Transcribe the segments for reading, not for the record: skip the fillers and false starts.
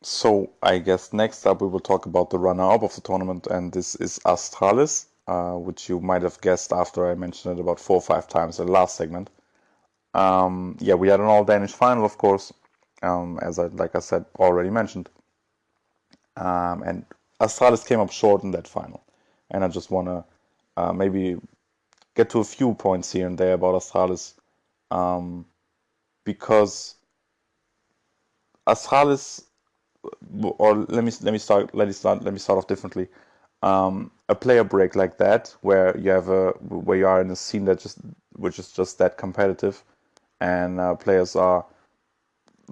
So I guess next up we will talk about the runner-up of the tournament, and this is Astralis, which you might have guessed after I mentioned it about 4 or 5 times in the last segment. Yeah, we had an all-Danish final, of course, as like I said, already mentioned, and Astralis came up short in that final. And I just want to maybe get to a few points here and there about Astralis, because Astralis, or let me start off differently. A player break like that, where you are in a scene that just which is just that competitive, and players are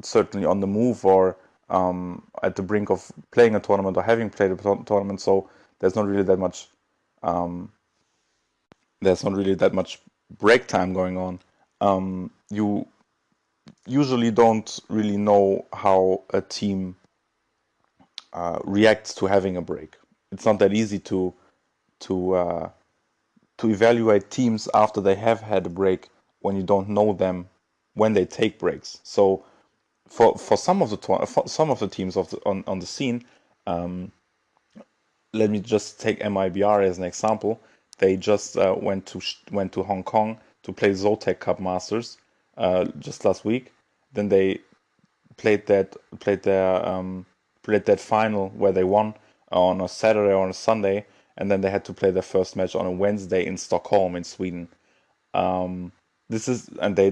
certainly on the move or at the brink of playing a tournament or having played a tournament. So there's not really that much there's not really that much break time going on. You usually don't really know how a team reacts to having a break. It's not that easy to uh, to evaluate teams after they have had a break when you don't know them when they take breaks. So for some of the teams on the scene, let me just take MIBR as an example. They just went to Hong Kong to play Zotac Cup Masters just last week. Then they played that played their played that final where they won on a Saturday or on a Sunday, and then they had to play their first match on a Wednesday in Stockholm in Sweden. This is and they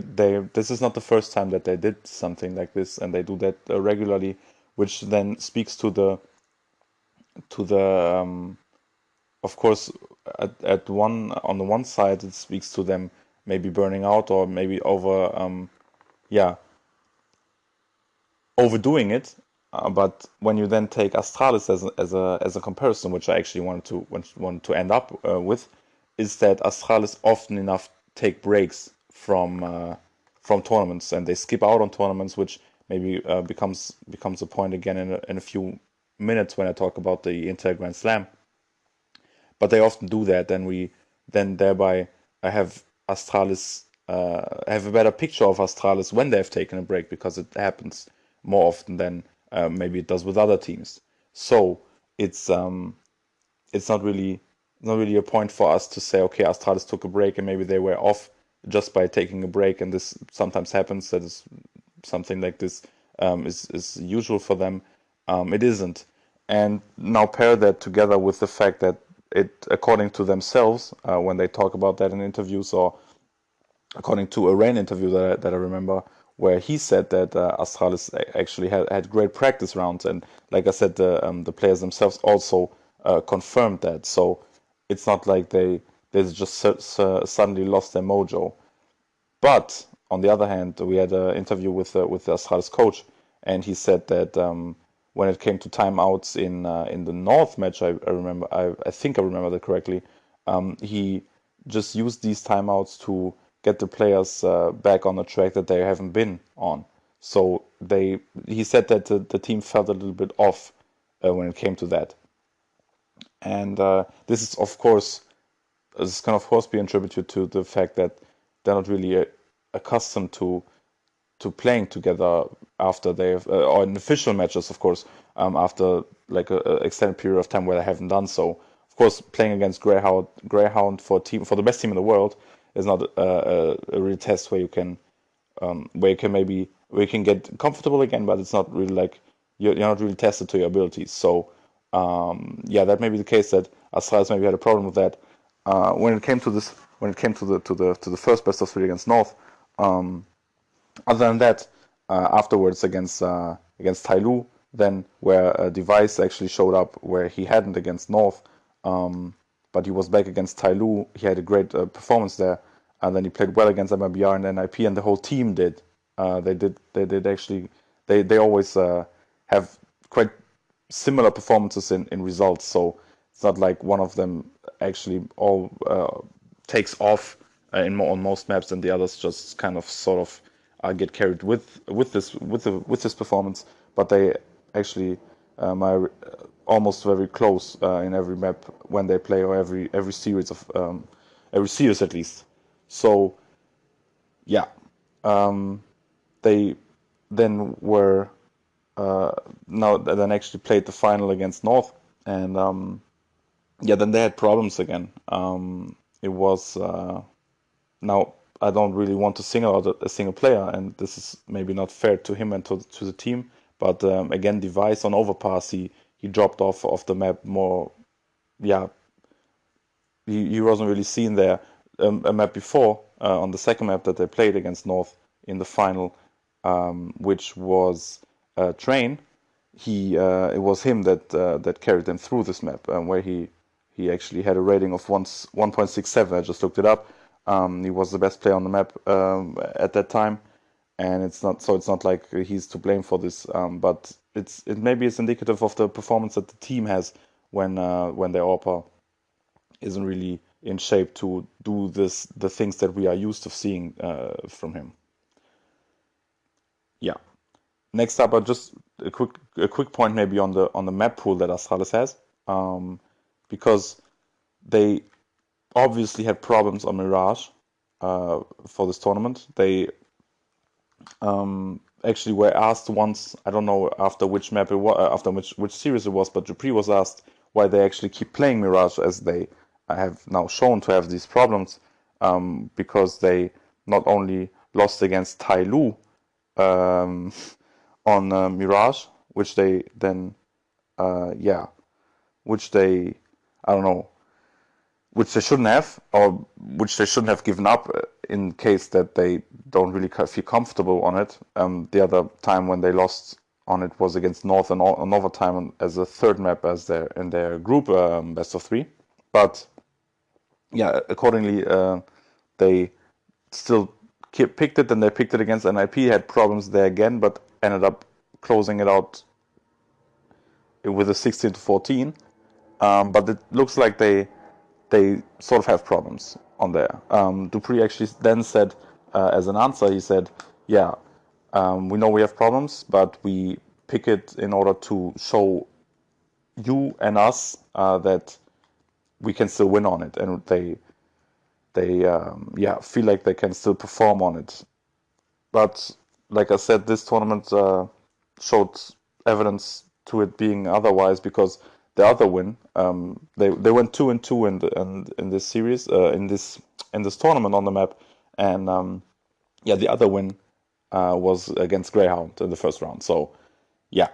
this is not the first time that they did something like this, and they do that regularly, which then speaks to the of course at one on the one side it speaks to them maybe burning out or maybe yeah overdoing it. But when you then take Astralis as a comparison, which I actually wanted to end up with, is that Astralis often enough take breaks from tournaments, and they skip out on tournaments, which maybe becomes a point again in a few minutes when I talk about the Inter Grand Slam. But they often do that, and we then thereby I have Astralis have a better picture of Astralis when they've taken a break because it happens more often than maybe it does with other teams. So it's um, it's not really a point for us to say, okay, Astralis took a break and maybe they were off just by taking a break, and this sometimes happens. That is something like this is usual for them. It isn't, and now pair that together with the fact that according to themselves, when they talk about that in interviews, or according to a Rain interview that I remember, where he said that Astralis actually had great practice rounds, and like I said, the players themselves also confirmed that. So it's not like they just suddenly lost their mojo. But on the other hand, we had an interview with the Astralis coach, and he said that when it came to timeouts in the North match, I remember I think I remember that correctly. He just used these timeouts to get the players back on the track that they haven't been on. So he said that the team felt a little bit off when it came to that, and this can of course be attributed to the fact that they're not really accustomed to playing together after they've or in official matches, of course, after like a extended period of time where they haven't done so. Of course, playing against Greyhound for the best team in the world is not a real test where you can get comfortable again, but it's not really like you're not really tested to your abilities. So yeah, that may be the case that Astralis maybe had a problem with that. When it came to this, when it came to the first best of three against North, other than that, afterwards against Tailu, then where a device actually showed up where he hadn't against North, but he was back against Tailu. He had a great performance there, and then he played well against MIBR and NIP, and the whole team did. They did actually. They always have quite similar performances in results. So it's not like one of them actually all takes off on most maps, and the others just kind of sort of get carried with this performance. But they actually are almost very close in every map when they play, or every series at least. So yeah, they then were now then actually played the final against North, and yeah, then they had problems again. It was now I don't really want to single out a single player, and this is maybe not fair to him and to the team. But again, Device on overpass, he dropped off the map more. Yeah, he wasn't really seen there. A map before, on the second map that they played against North in the final, which was Train. It was him that carried them through this map, where he actually had a rating of 1.67. I just looked it up. He was the best player on the map at that time, and it's not like he's to blame for this. But maybe it's indicative of the performance that the team has when their AWPer isn't really in shape to do the things that we are used to seeing from him. Yeah. Next up, just a quick point maybe on the map pool that Astralis has, because they obviously had problems on Mirage for this tournament. They actually were asked once, I don't know after which map it was, after which series it was, but Dupree was asked why they actually keep playing Mirage, as they have now shown to have these problems, because they not only lost against Tai Lu on Mirage, which they then, which they, I don't know, which they shouldn't have, or which they shouldn't have given up in case that they don't really feel comfortable on it. The other time when they lost on it was against North, and another time as a third map in their group best of three. But yeah, accordingly, they still picked it, and they picked it against NIP, had problems there again, but ended up closing it out with a 16-14. But it looks like they sort of have problems on there. Dupree actually then said, as an answer, he said, yeah, we know we have problems, but we pick it in order to show you and us that we can still win on it, and they feel like they can still perform on it. But like I said, this tournament showed evidence to it being otherwise, because the other win, they went 2-2 in this series, in this tournament on the map, and the other win was against Greyhound in the first round. So yeah,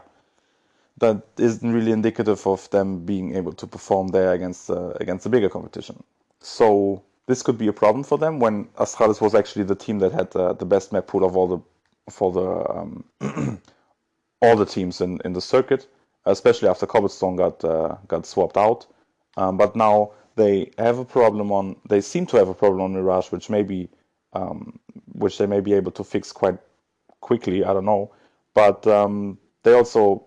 that isn't really indicative of them being able to perform there against a bigger competition. So this could be a problem for them, when Astralis was actually the team that had the best map pool of all the teams in the circuit, especially after Cobblestone got swapped out. But now they seem to have a problem on Mirage, which they may be able to fix quite quickly. I don't know, but they also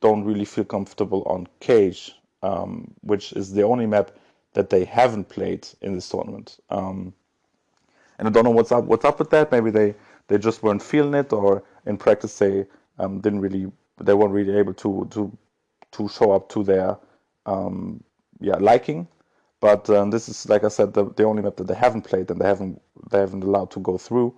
don't really feel comfortable on Cage, which is the only map that they haven't played in this tournament. And I don't know what's up with that. Maybe they just weren't feeling it, or in practice they weren't really able to show up to their liking. But this is, like I said, the only map that they haven't played, and they haven't allowed to go through.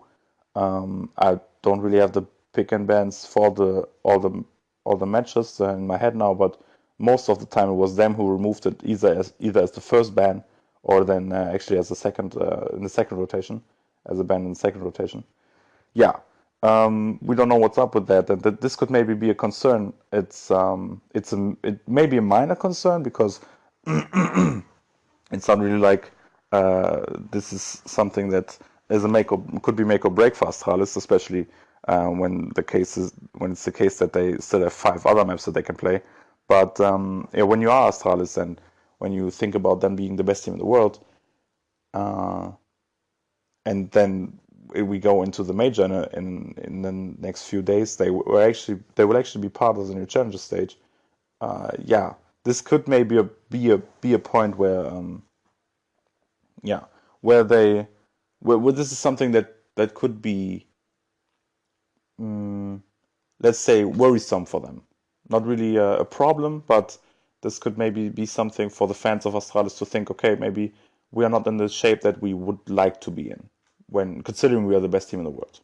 I don't really have the pick and bans for all the matches in my head now, but most of the time it was them who removed it, either as the first ban, or then actually as a second in the second rotation, as a ban in the second rotation. Yeah, we don't know what's up with that, and this could maybe be a concern. It may be a minor concern, because it's not really like this is something that could be make or break for Astralis, especially when it's the case that they still have 5 other maps that they can play. But when you are Astralis, and when you think about them being the best team in the world, and then we go into the major in the next few days, they will actually be part of the new challenger stage. This could maybe be a point where where this is something that could be, let's say, worrisome for them. Not really a problem, but this could maybe be something for the fans of Astralis to think, okay, maybe we are not in the shape that we would like to be in, when considering we are the best team in the world.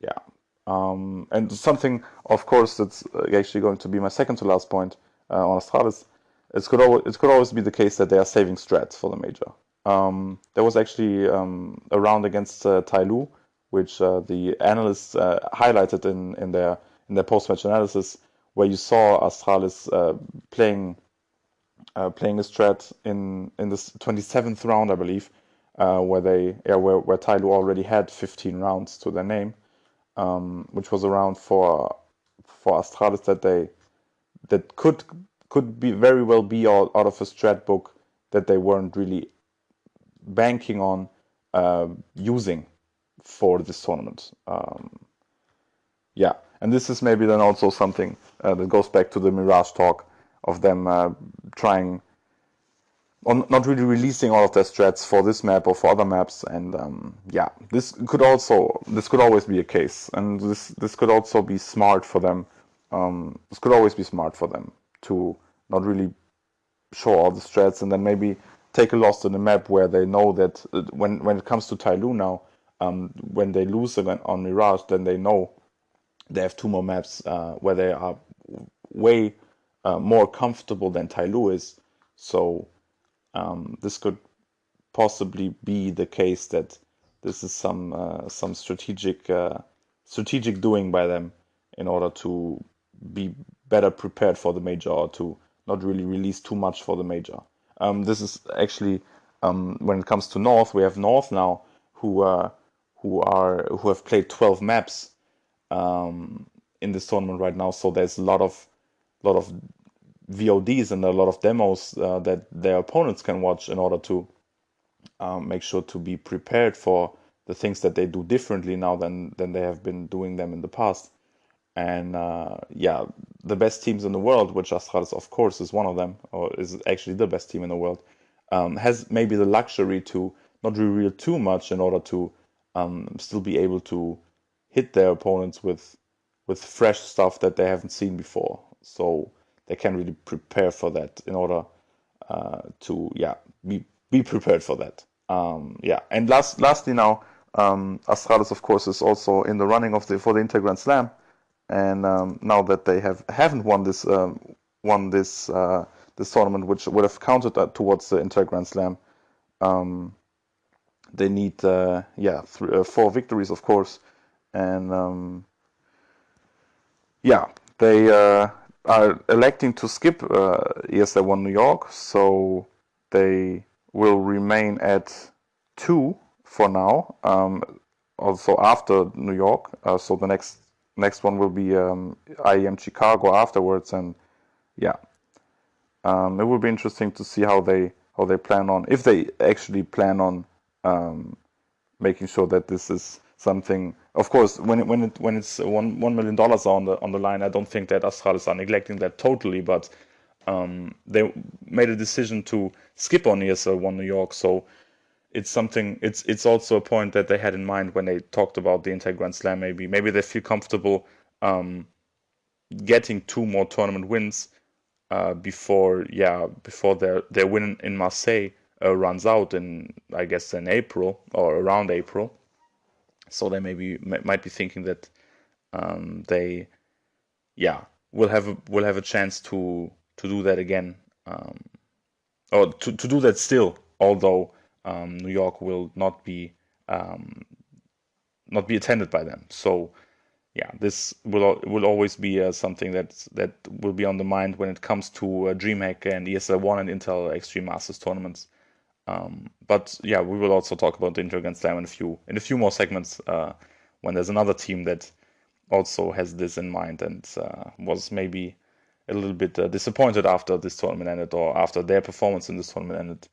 Yeah. And something, of course, that's actually going to be my second to last point on Astralis. It could always be the case that they are saving strats for the major. There was actually a round against Tai Lu, which the analysts highlighted in their post-match analysis, where you saw Astralis playing a strat in this 27th round, I believe, where Tai Lu already had 15 rounds to their name, which was a round for Astralis that could be very well be out of a strat book that they weren't really banking on using for this tournament. Yeah, and this is maybe then also something that goes back to the Mirage talk of them trying on not really releasing all of their strats for this map or for other maps, and yeah, this could always be a case, and this could also be smart for them. This could always be smart for them to not really show all the strats, and then maybe take a loss in a map where they know that when it comes to Tai Lu now, when they lose again on Mirage, then they know they have two more maps where they are way more comfortable than Tai Lu is. So this could possibly be the case that this is some strategic doing by them in order to be better prepared for the major, or to not really release too much for the major. This is actually when it comes to North, we have North now who have played 12 maps in this tournament right now. So there's a lot of VODs and a lot of demos that their opponents can watch in order to make sure to be prepared for the things that they do differently now than they have been doing them in the past. And yeah, the best teams in the world, which Astralis of course is one of them, or is actually the best team in the world, has maybe the luxury to not reveal too much in order to still be able to hit their opponents with fresh stuff that they haven't seen before. So they can really prepare for that in order to be prepared for that. Yeah, and lastly now, Astralis of course is also in the running for the Inter Grand Slam, and now that they haven't won this this tournament, which would have counted towards the Inter Grand Slam, they need 4 victories of course, and yeah, they are electing to skip ESL1 New York, so they will remain at 2 for now. Also after New York, so the next one will be IEM Chicago afterwards, and yeah, it will be interesting to see how they plan on, if they actually plan on making sure that this is something. Of course, when it's $1 million on the line, I don't think that Astralis are neglecting that totally, but they made a decision to skip on ESL1 New York, so it's something. It's also a point that they had in mind when they talked about the Inter Grand Slam. Maybe they feel comfortable getting 2 more tournament wins before their win in Marseille runs out in, I guess, in April or around April. So they might be thinking that they will have a chance to do that again, or to do that still, although New York will not be attended by them. So yeah, this will always be something that will be on the mind when it comes to DreamHack and ESL1 and Intel Extreme Masters tournaments. But yeah, we will also talk about the Inter Grand Slam in a few more segments when there's another team that also has this in mind and was maybe a little bit disappointed after this tournament ended, or after their performance in this tournament ended.